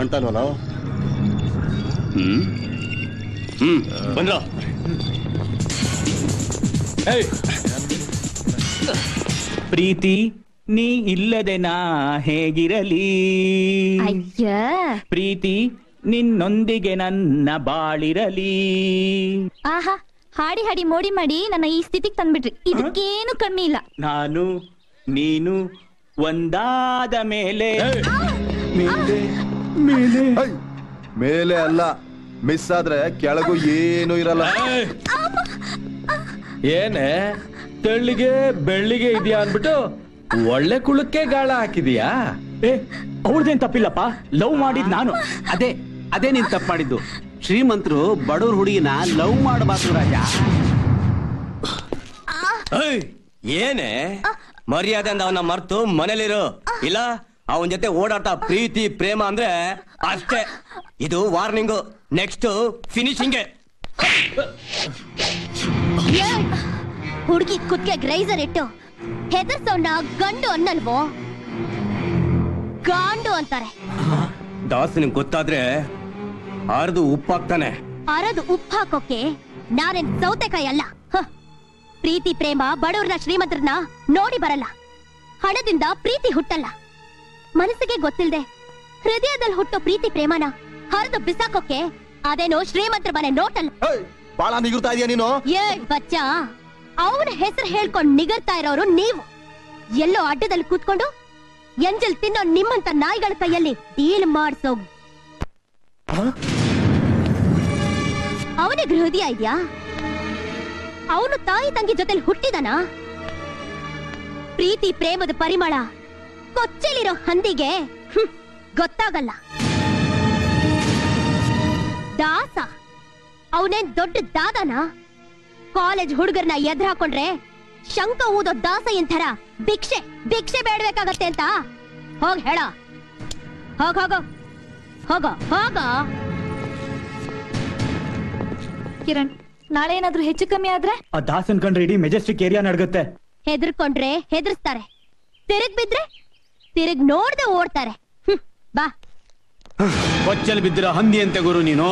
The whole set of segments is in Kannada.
ಅಂತಾನಲ್ಲ ಬಂದ್ರ ಪ್ರೀತಿ ನೀ ಇಲ್ಲದೆ ನಾ ಹೇಗಿರಲಿ, ಪ್ರೀತಿ ನಿನ್ನೊಂದಿಗೆ ನನ್ನ ಬಾಳಿರಲಿ. ಆಹಾ, ಹಾಡಿ ಹಾಡಿ ಮೋಡಿ ಮಾಡಿ ನನ್ನ ಈ ಸ್ಥಿತಿಗೆ ತಂದ್ಬಿಟ್ರಿ. ಇದಕ್ಕೇನು ಕಮ್ಮಿ ಇಲ್ಲ. ನಾನು ನೀನು ಒಂದಾದ ಮೇಲೆ ಮೇಲೆ ಅಲ್ಲ, ಮಿಸ್ ಆದ್ರೆ ಕೆಳಗೂ ಏನು ಇರಲ್ಲ. ಏನೇ ತೆಳ್ಳಿಗೆ ಬೆಳ್ಳಿಗೆ ಇದೆಯಾ ಅನ್ಬಿಟ್ಟು ಒಳ್ಳೆ ಕುಳಕ್ಕೆ ಗಾಳ ಹಾಕಿದೀಯಾ? ಅವ್ರದೇನ್ ತಪ್ಪಿಲ್ಲಪ್ಪ, ಲವ್ ಮಾಡಿದ್ ನಾನು. ಅದೇ ನೀನ್ ತಪ್ಪು ಮಾಡಿದ್ದು. ಶ್ರೀಮಂತರು ಬಡವ್ರ ಹುಡುಗಿನ ಲವ್ ಮಾಡಬಾರ್ದು ರಾಜ. ಏನೇ ಮರ್ಯಾದೆ ಅಂದ ಅವನ ಮರ್ತು ಮನೇಲಿರು, ಇಲ್ಲ ಅವನ ಜೊತೆ ಓಡಾಟ ಪ್ರೀತಿ ಪ್ರೇಮ ಅಂದ್ರೆ ಅಷ್ಟೇ. ಇದು ವಾರ್ನಿಂಗು, ನೆಕ್ಸ್ಟ್ ಫಿನಿಶಿಂಗ್. ಹುಡುಗಿ ಕುತ್ಗೆ ಗ್ರೈಸರ್ ಇಟ್ಟು ಹೆದರ್ಸೋಣ ಗಂಡು ಅನ್ನಲ್ವೋ, ಗಾಂಡು ಅಂತಾರೆ. ದಾಸನಿಗೆ ಗೊತ್ತಾದ್ರೆ ಅರ್ದು ಉಪ್ಪಾಗ್ತಾನೆ. ಅರದು ಉಪ್ಪು ಹಾಕೋಕೆ ನಾನೇನ್ ಸೌತೆಕಾಯಿ ಅಲ್ಲ. ಪ್ರೀತಿ ಪ್ರೇಮ ಬಡವ್ರನ್ನ ಶ್ರೀಮಂತರನ್ನ ನೋಡಿ ಬರಲ್ಲ. ಹಣದಿಂದ ಪ್ರೀತಿ ಹುಟ್ಟಲ್ಲ. ಮನಸ್ಸಿಗೆ ಗೊತ್ತಿಲ್ದೆ ಹೃದಯದಲ್ಲಿ ಹುಟ್ಟೋ ಪ್ರೀತಿ ಪ್ರೇಮನ ಹರಿದು ಬಿಸಾಕೋಕೆ ಅದೇನೋ ಶ್ರೀಮಂತರ ಮನೆ ನೋಟಲ್ಲ. ಬಾಳ ನಿಗುರ್ತಾ ಇದೀಯ ನೀನು. ಏ ಬಚ್ಚ, ಅವನ ಹೆಸರು ಹೇಳ್ಕೊಂಡು ನಿಗರ್ತಾ ಇರೋರು ನೀವು. ಎಲ್ಲೋ ಅಡ್ಡದಲ್ಲಿ ಕೂತ್ಕೊಂಡು ಎಂಜಲ್ ತಿನ್ನೋ ನಿಮ್ಮಂತ ನಾಯಿಗಳ ಕೈಯಲ್ಲಿ ಡೀಲ್ ಮಾಡ್ಸೋ ಅವನಿಗೆ ಹೃದಯ ಇದೆಯಾ? ಅವನು ತಾಯಿ ತಂಗಿ ಜೊತೆಲಿ ಹುಟ್ಟಿದನ? ಪ್ರೀತಿ ಪ್ರೇಮದ ಪರಿಮಳ ಕೊಚ್ಚಲಿರೋ ಹಂದಿಗೆ ಗೊತ್ತಾಗಲ್ಲ. ದಾಸ ಅವನೇನ್ ದೊಡ್ಡ ದಾದನ? ಕಾಲೇಜ್ ಹುಡುಗರ್ನ ಎದ್ರ ಹಾಕೊಂಡ್ರೆ ಶಂಕ ಊದೋ ದಾಸ ಎಂಥರ ಭಿಕ್ಷೆ ಭಿಕ್ಷೆ ಬೇಡಬೇಕಾಗತ್ತೆ ಅಂತ ಹೋಗ್ ಹೇಳ. ಹೋಗೋ ಹೋಗೋ ಹೋಗೋ. ಕಿರಣ್, ನಾಳೆ ಏನಾದ್ರೂ ಹೆಚ್ಚು ಕಮ್ಮಿ ಆದ್ರೆ ಆ ದಾಸನ್ ಕಂಡ್ರೆ ಇಡೀ ಮೆಜೆಸ್ಟಿಕ್ ಏರಿಯಾ ನಡ್ಗುತ್ತೆ. ಹೆದರ್ಕೊಂಡ್ರೆ ಹೆದರ್ಸ್ತಾರೆ, ತಿರುಗ್ ಬಿದ್ರೆ ತಿರುಗ್ ನೋಡ್ದೆ ಓಡ್ತಾರೆ. ಬಾ. ಕೊಚ್ಚಲ್ ಬಿದ್ದಿರೋ ಹಂದಿ ಅಂತೆ ಗುರು ನೀನು.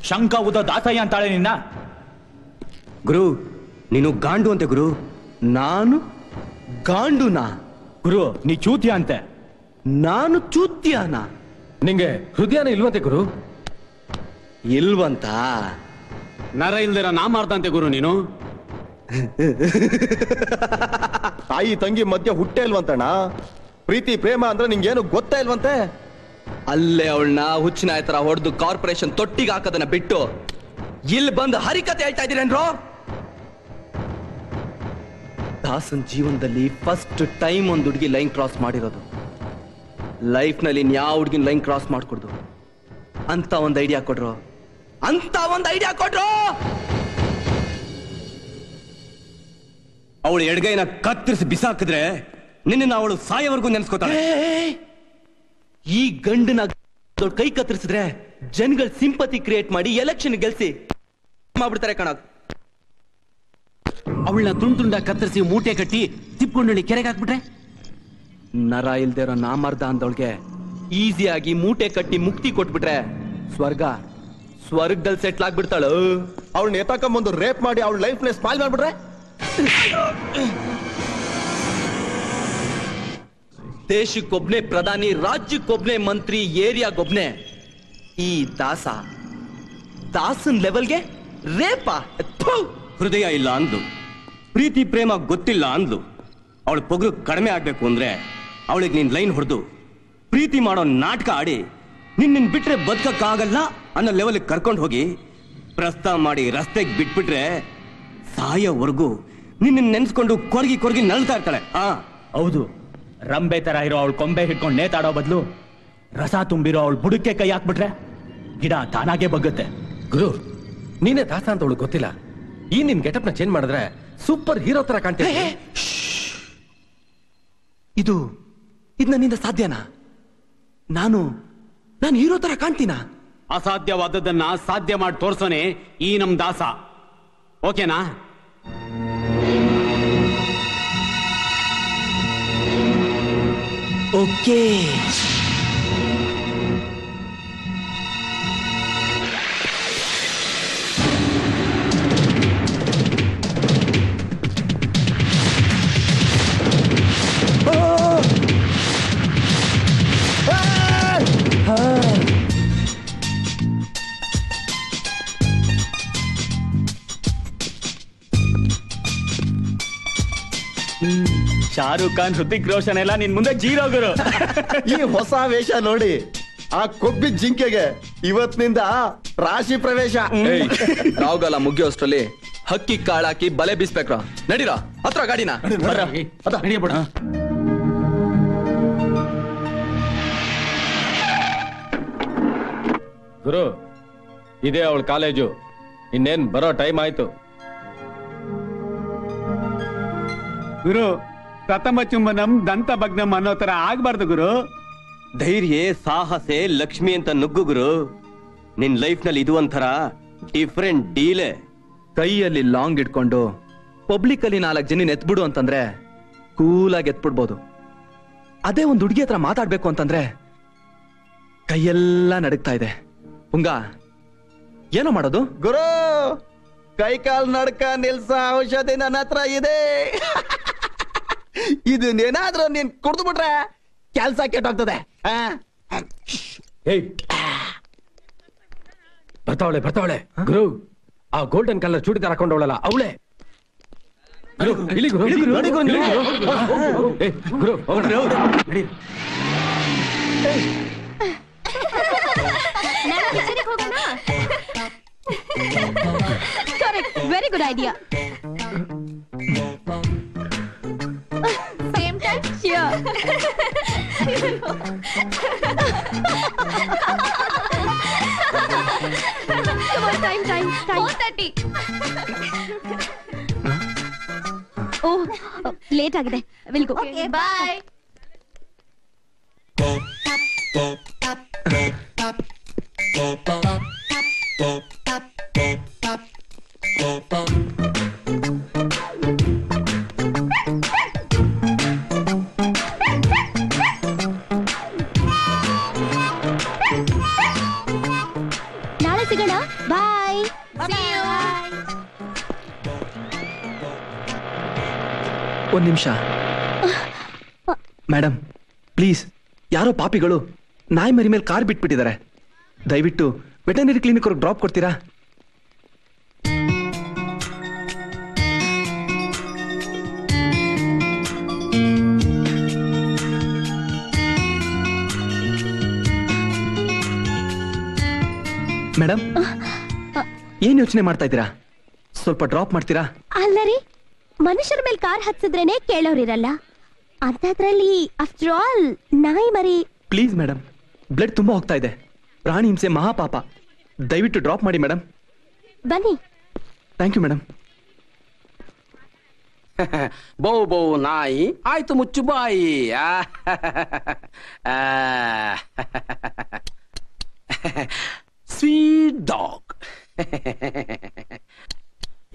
ಶಂಕ ಊದೋ ದಾಸಯ್ಯ ಅಂತಾಳೆ ನಿನ್ನ. ಗುರು ನೀನು ಗಾಂಡು ಅಂತೆ ಗುರು. ನಾನು ಗಾಂಡುನಾ? ಗುರು ನೀ ಚೂತ್ಯ ಅಂತೆ. ನಾನು ಚೂತ್ಯಾನ? ನಿಂಗೆ ಹೃದಯನ ಇಲ್ವಂತೆ ಗುರು. ಇಲ್ವಂತ? ನರ ಇಲ್ದಿರ ನಾ ಮಾಡ್ದಂತೆ ಗುರು ನೀನು. ತಾಯಿ ತಂಗಿ ಮಧ್ಯ ಹುಟ್ಟೆ ಇಲ್ವಂತಣ್ಣ. ಪ್ರೀತಿ ಪ್ರೇಮ ಅಂದ್ರೆ ನಿಂಗೇನು ಗೊತ್ತೇ ಇಲ್ವಂತೆ. ಅಲ್ಲೇ ಅವಳನ್ನ ಹುಚ್ಚಿನ ತರ ಹೊಡೆದು ಕಾರ್ಪೊರೇಷನ್ ತೊಟ್ಟಿಗೆ ಹಾಕೋದನ್ನ ಬಿಟ್ಟು ಇಲ್ಲಿ ಬಂದು ಹರಿಕತೆ ಹೇಳ್ತಾ ಇದ್ದೀರೇನ್ರೋ? ದಾಸನ್ ಜೀವನದಲ್ಲಿ ಫಸ್ಟ್ ಟೈಮ್ ಒಂದು ಹುಡುಗಿ ಲೈನ್ ಕ್ರಾಸ್ ಮಾಡಿರೋದು. ಲೈಫ್ ನಲ್ಲಿ ಯಾವ ಹುಡುಗಿನ ಲೈನ್ ಕ್ರಾಸ್ ಮಾಡ್ಕೊಡ್ದು ಅಂತ ಒಂದು ಐಡಿಯಾ ಕೊಡ್ರು. ಅವಳು ಎಡಗೈನ ಕತ್ತರಿಸಿ ಬಿಸಾಕಿದ್ರೆ ನಿನ್ನ ಅವಳು ಸಾಯವರೆಗೂ ನೆನ್ಸ್ಕೋತಾಳೆ. ಈ ಗಂಡನ ದೊಡ್ಡ ಕೈ ಕತ್ತರಿಸಿದ್ರೆ ಜನಗಳ ಸಿಂಪತಿ ಕ್ರಿಯೇಟ್ ಮಾಡಿ ಎಲೆಕ್ಷನ್ ಗೆಲ್ಸಿ ಮಾಡ್ಬಿಡ್ತಾರೆ ಕಣ. ಅವಳನ್ನ ತುಂಡ ಕತ್ತರಿಸಿ ಮೂಟೆ ಕಟ್ಟಿ ತಿಪ್ಕೊಂಡಳ್ಳಿ ಕೆರೆಗೆ ಹಾಕ್ಬಿಟ್ರೆ ನರ ಇಲ್ದೇ ಇರೋ ನಾಮರ್ದ ಅಂದವಳಿಗೆ ಈಸಿಯಾಗಿ ಮೂಟೆ ಕಟ್ಟಿ ಮುಕ್ತಿ ಕೊಟ್ಬಿಟ್ರೆ ಸ್ವರ್ಗದಲ್ಲಿ ಸೆಟ್ಲ್ ಆಗ್ಬಿಡ್ತಾಳು. ಅವಳನ್ನ ಎತ್ತಾಕೊಂಬಂದು ರೇಪ್ ಮಾಡಿ ಅವಳ ಲೈಫ್ ನ ಸ್ಪಾಯ್ಲ್ ಮಾಡ್ಬಿಟ್ರೆ ದೇಶಕ್ಕೊಬ್ನೇ ಪ್ರಧಾನಿ, ರಾಜ್ಯಕ್ಕೊಬ್ನೇ ಮಂತ್ರಿ, ಏರಿಯಾಗೊಬ್ನೇ. ಈ ದಾಸನ್ ಲೆವೆಲ್ಗೆ ರೇಪ. ಹೃದಯ ಇಲ್ಲ ಅಂದ್ಲು, ಪ್ರೀತಿ ಪ್ರೇಮ ಗೊತ್ತಿಲ್ಲ ಅಂದ್ಲು. ಅವಳ ಪೊಗರು ಕಡಿಮೆ ಆಗ್ಬೇಕು ಅಂದ್ರೆ ಅವಳಿಗೆ ನೀನ್ ಲೈನ್ ಹೊಡೆದು ಪ್ರೀತಿ ಮಾಡೋ ನಾಟಕ ಆಡಿ ನಿನ್ನ ಬಿಟ್ರೆ ಬದುಕಕ್ಕಾಗಲ್ಲ ಅನ್ನೋ ಲೆವೆಲ್ ಕರ್ಕೊಂಡು ಹೋಗಿ ಪ್ರಸ್ತಾವ ಮಾಡಿ ರಸ್ತೆಗೆ ಬಿಟ್ಬಿಟ್ರೆ ಸಾಯೋವರೆಗೂ ನಿನ್ನ ನೆನ್ಸ್ಕೊಂಡು ಕೊರಗಿ ನಲ್ತಾ ಇರ್ತಾಳೆ. ಹೌದು, ರಂಬೆ ತರ ಇರೋ ಅವಳು ಕೊಂಬೆ ಹಿಡ್ಕೊಂಡು ನೇತಾಡೋ ಬದಲು ರಸ ತುಂಬಿರೋ ಅವಳು ಬುಡಕ್ಕೆ ಕೈ ಹಾಕ್ಬಿಟ್ರೆ ಗಿಡ ತಾನಾಗೆ ಬಗ್ಗುತ್ತೆ. ಗುರು ನೀನೇ ದಾಸ ಅಂತ ಅವಳು ಗೊತ್ತಿಲ್ಲ. ಈ ನಿನ್ ಗೆಟಪ್ ನ ಚೇಂಜ್ ಮಾಡಿದ್ರೆ ಸೂಪರ್ ಹೀರೋ ತರ ಕಾಣ್ತೀವಿ. ಇದು ನನ್ನಿಂದ ಸಾಧ್ಯನಾ? ನಾನು ಹೀರೋ ತರ ಕಾಣ್ತೀನಾ? ಅಸಾಧ್ಯವಾದದ್ದನ್ನ ಸಾಧ್ಯ ಮಾಡಿ ತೋರ್ಸೋನೆ ಈ ನಮ್ ದಾಸ. ಓಕೆನಾ? ಓಕೆ. ಶಾರುಖ್ ಖಾನ್, ಹೃತಿಕ್ ರೋಷನ್ ಎಲ್ಲ ನಿನ್ ಮುಂದೆ ಜೀರೋ ಗುರು. ಈ ಹೊಸ ವೇಷ ನೋಡಿ, ಆ ಕೊಬ್ಬಿ ಜಿಂಕೆಗೆ ಇವತ್ತಿನಿಂದ ರಾಶಿ ಪ್ರವೇಶ. ರಾವ್ಗಾಲ ಮುಗಿಯೋಷ್ಟ್ರಲ್ಲಿ ಹಕ್ಕಿ ಕಾಳಾಕಿ ಬಲೆ ಬೀಸ್ಬೇಕ್ರ. ನಡೀರ ಹತ್ರ ಗಾಡಿನ. ಗುರು, ಇದೇ ಅವಳ ಕಾಲೇಜು. ಇನ್ನೇನ್ ಬರೋ ಟೈಮ್ ಆಯ್ತು. ಗುರು, ಪ್ರಥಮ ಚುಂಬನಂ ದಂತ ಭಗ್ನಂ ಅನ್ನೋ ತರ ಆಗ್ಬಾರ್ದು ಗುರು. ಧೈರ್ಯ, ಸಾಹಸೆ, ಲಕ್ಷ್ಮಿ ಅಂತ ನುಗ್ಗು ಗುರು. ನಿನ್ ಲೈಫ್ ನಲ್ಲಿ ಇದು ಒಂಥರ ಡಿಫ್ರೆಂಟ್ ಡೀಲೆ. ಕೈಯಲ್ಲಿ ಲಾಂಗ್ ಇಟ್ಕೊಂಡು ಪಬ್ಲಿಕ್ ಅಲ್ಲಿ 4 ಜನ ಎತ್ಬಿಡು ಅಂತಂದ್ರೆ ಕೂಲಾಗಿ ಎತ್ಬಿಡ್ಬೋದು. ಅದೇ ಒಂದ್ ಹುಡುಗಿ ಹತ್ರ ಮಾತಾಡ್ಬೇಕು ಅಂತಂದ್ರೆ ಕೈಯೆಲ್ಲ ನಡುಗ್ತಾ ಇದೆ. ಪುಂಗ, ಏನೋ ಮಾಡೋದು? ಗುರು, ಕೈ ಕಾಲ್ ನಡ್ಕ ನಿಲ್ಸ ಔಷಧಿ ನನ್ನ ಹತ್ರ ಇದೆ. ಇದನ್ನೇನಾದ್ರೂ ನೀನ್ ಕುಡ್ದು ಬಿಟ್ರೆ ಕೆಲ್ಸ ಕೆಟ್ಟೋಗ್ತದೆ. ಬರ್ತಾವಳೆ ಗುರು. ಆ ಗೋಲ್ಡನ್ ಕಲರ್ ಚೂಡಿದಾರ ಹಾಕೊಂಡವಳಲ್ಲ ಅವಳೆ. ಗುರು ಇಲ್ಲಿ ಗುರು, ನೋಡಿ ಗುರು, ಗುರು ಹೋಗೋಣ. Correct, very good idea. Same time cheer. Come on, time. 4:30. Oh, late ಆಗಿದೆ. Will go. Okay, bye. ನಾಳೆ ಸಿಗೋಣ. ಬಾಯ್. ಒಂದ್ ನಿಮಿಷ ಮೇಡಮ್, ಪ್ಲೀಸ್. ಯಾರೋ ಪಾಪಿಗಳು ನಾಯಿ ಮರಿ ಮೇಲೆ ಕಾರ್ ಬಿಟ್ಬಿಟ್ಟಿದ್ದಾರೆ. ದಯವಿಟ್ಟು ವೆಟರ್ನರಿ ಕ್ಲಿನಿಕ್ ಅವ್ರಿಗೆ ಡ್ರಾಪ್ ಕೊಡ್ತೀರಾ? ಮೇಡಮ್, ಏನ್ ಯೋಚನೆ ಮಾಡ್ತಾ ಇದ್ದೀರಾ? ಸ್ವಲ್ಪ ಡ್ರಾಪ್ ಮಾಡ್ತೀರಾ? ಅಲ್ಲರಿ, ಮನುಷ್ಯರ ಮೇಲೆ ಕಾರ್ ಹತ್ಸಿದ್ರೇನೆ ಕೇಳೋರಿರಲ್ಲ. ಅಂತದ್ರಲ್ಲಿ ಆಫ್ಟರ್ ಆಲ್ ನಾಯಿ ಮರಿ. ಪ್ಲೀಸ್ ಮೇಡಮ್, ಬ್ಲಡ್ ತುಂಬಾ ಹೋಗ್ತಾ ಇದೆ. ಪ್ರಾಣಿ ಹಿಂಸೆ ಮಹಾಪಾಪ. ದಯವಿಟ್ಟು ಡ್ರಾಪ್ ಮಾಡಿ ಮೇಡಮ್. ಬನ್ನಿ. Thank you madam. ಬೌ ನಾಯಿ ಆಯ್ತು ಮುಚ್ಚು ಬಾಯಿ. Sweet dog.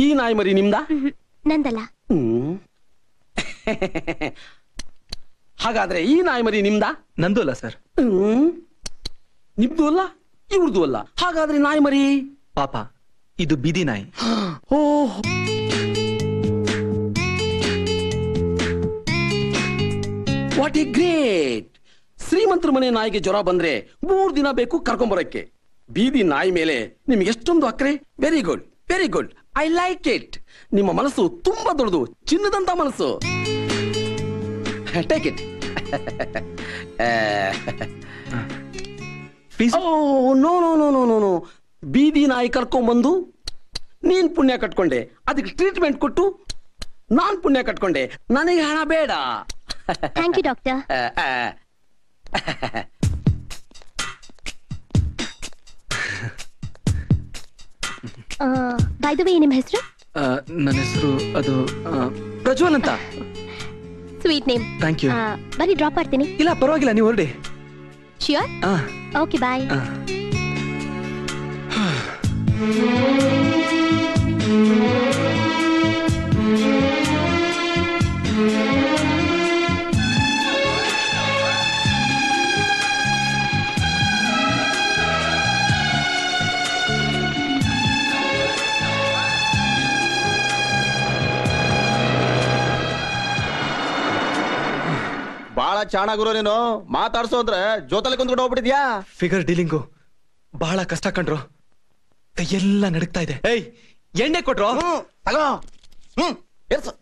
ಈ ನಾಯಿ ಮರಿ ನಿಮ್ದ? ನಂದಲ್ಲ. ಹಾಗಾದ್ರೆ ಈ ನಾಯಿ ಮರಿ ನಿಮ್ದ? ನಂದು ಅಲ್ಲ ಸರ್. ನಿಮ್ದು ಅಲ್ಲ, ಇವ್ರದ್ದು ಅಲ್ಲ. ಹಾಗಾದ್ರೆ ನಾಯಿ ಮರಿ ಪಾಪ, ಇದು ಬೀದಿ ನಾಯಿ. ಓಹ್, ವಾಟ್ ಎ ಗ್ರೇಟ್. ಶ್ರೀಮಂತರ ಮನೆ ನಾಯಿಗೆ ಜ್ವರ ಬಂದ್ರೆ 3 ದಿನ ಬೇಕು ಕರ್ಕೊಂಬರಕ್ಕೆ. ಬೀದಿ ನಾಯಿ ಮೇಲೆ ನಿಮ್ಗೆ ಎಷ್ಟೊಂದು ಅಕ್ರೆ. Very good, very good. I like it. ನಿಮ್ಮ ಮನಸ್ಸು ತುಂಬಾ ದೊಡ್ಡದು, ಚಿನ್ನದಂತ ಮನಸ್ಸು. Take it. No no no no no no. ಬೀದಿ ನಾಯಿ ಕರ್ಕೊಂಡ್ಬಂದು ನೀನ್ ಪುಣ್ಯ ಕಟ್ಕೊಂಡೆ, ಅದಕ್ಕೆ ಟ್ರೀಟ್ಮೆಂಟ್ ಕೊಟ್ಟು ನಾನ್ ಪುಣ್ಯ ಕಟ್ಕೊಂಡೆ. ನನಗೆ ಹಣ ಬೇಡ. Thank you doctor. By the way, ನಿಮ್ಮ ಹೆಸರು? ನನ್ನ ಹೆಸರು ಅದು ಪ್ರಜ್ವಲ್ ಅಂತ. Sweet name. Thank you. ಬನ್ನಿ ಡ್ರಾಪ್ ಮಾಡ್ತೀನಿ. ಇಲ್ಲ ಪರವಾಗಿಲ್ಲ, ನೀವು ಹೊರಡಿ. ಶ್ಯೂರ್. Okay bye. ಬಾಳ ಚಾಣ ಗುರು ನೀನು. ಮಾತಾಡ್ಸೋ ಅಂದ್ರೆ ಜೊತೆಲಿ ಕುಂತ್ಕೊಂಡು ಹೋಗ್ಬಿಟ್ಟಿದ್ಯಾ. ಫಿಗರ್ ಡೀಲಿಂಗು ಬಹಳ ಕಷ್ಟ ಕಂಡ್ರು, ಕೈಯೆಲ್ಲ ನಡುಕ್ತಾ ಇದೆ. ಏಯ್, ಎಣ್ಣೆ ಕೊಟ್ರು? ತಗೋ. ಎರ್ಸು.